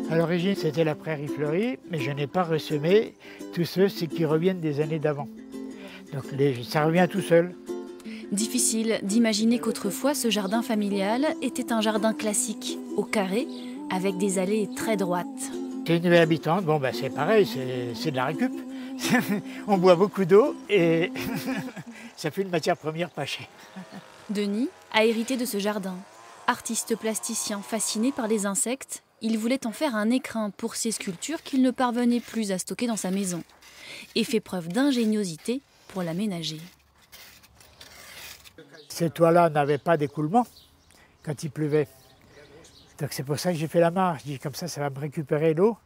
À l'origine, c'était la prairie fleurie, mais je n'ai pas ressemé tous ceux qui reviennent des années d'avant. Donc ça revient tout seul. Difficile d'imaginer qu'autrefois ce jardin familial était un jardin classique, au carré, avec des allées très droites. C'est une nouvelle habitante, bon ben c'est pareil, c'est de la récup. On boit beaucoup d'eau et ça fait une matière première pas chère. Denis a hérité de ce jardin. Artiste plasticien fasciné par les insectes, il voulait en faire un écrin pour ses sculptures qu'il ne parvenait plus à stocker dans sa maison et fait preuve d'ingéniosité pour l'aménager. Ces toits-là n'avaient pas d'écoulement quand il pleuvait. Donc c'est pour ça que j'ai fait la marche. Je dis comme ça va me récupérer l'eau,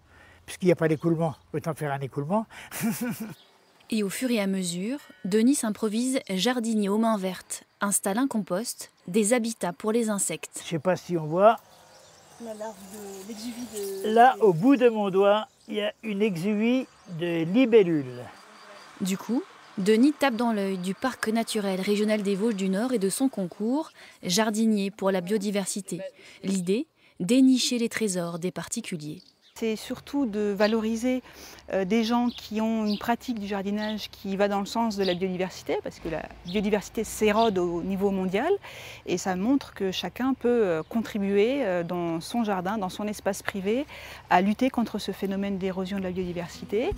puisqu'il n'y a pas d'écoulement. Autant faire un écoulement. Et au fur et à mesure, Denis s'improvise jardinier aux mains vertes, installe un compost, des habitats pour les insectes. Je ne sais pas si on voit. La larve de l'exuvie. Là, au bout de mon doigt, il y a une exuvie de libellule. Du coup, Denis tape dans l'œil du parc naturel régional des Vosges du Nord et de son concours Jardinier pour la biodiversité. L'idée, dénicher les trésors des particuliers. C'est surtout de valoriser des gens qui ont une pratique du jardinage qui va dans le sens de la biodiversité, parce que la biodiversité s'érode au niveau mondial, et ça montre que chacun peut contribuer dans son jardin, dans son espace privé, à lutter contre ce phénomène d'érosion de la biodiversité.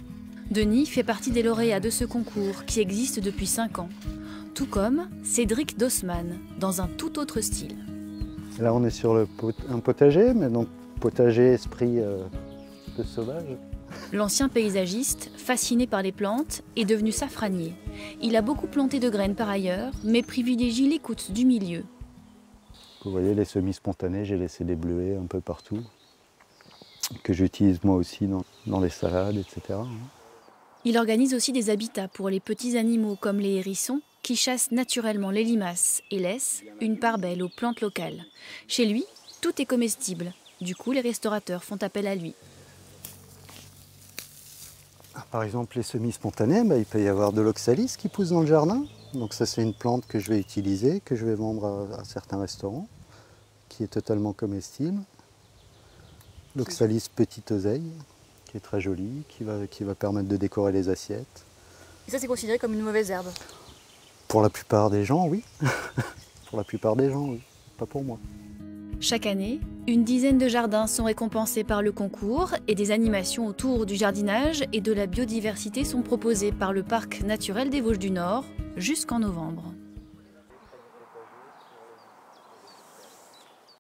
Denis fait partie des lauréats de ce concours qui existe depuis 5 ans, tout comme Cédric Dossman, dans un tout autre style. Là on est sur un potager, mais donc potager esprit de sauvage. L'ancien paysagiste, fasciné par les plantes, est devenu safranier. Il a beaucoup planté de graines par ailleurs, mais privilégie l'écoute du milieu. Vous voyez les semis spontanés, j'ai laissé des bleuets un peu partout, que j'utilise moi aussi dans les salades, etc. Il organise aussi des habitats pour les petits animaux comme les hérissons, qui chassent naturellement les limaces et laissent une part belle aux plantes locales. Chez lui, tout est comestible. Du coup, les restaurateurs font appel à lui. Par exemple, les semis spontanés, il peut y avoir de l'oxalis qui pousse dans le jardin. Donc ça, c'est une plante que je vais utiliser, que je vais vendre à certains restaurants, qui est totalement comestible. L'oxalis petite oseille, qui est très jolie, qui va permettre de décorer les assiettes. Et ça, c'est considéré comme une mauvaise herbe? Pour la plupart des gens, oui. Pour la plupart des gens, oui. Pas pour moi. Chaque année, une dizaine de jardins sont récompensés par le concours et des animations autour du jardinage et de la biodiversité sont proposées par le Parc naturel des Vosges du Nord jusqu'en novembre.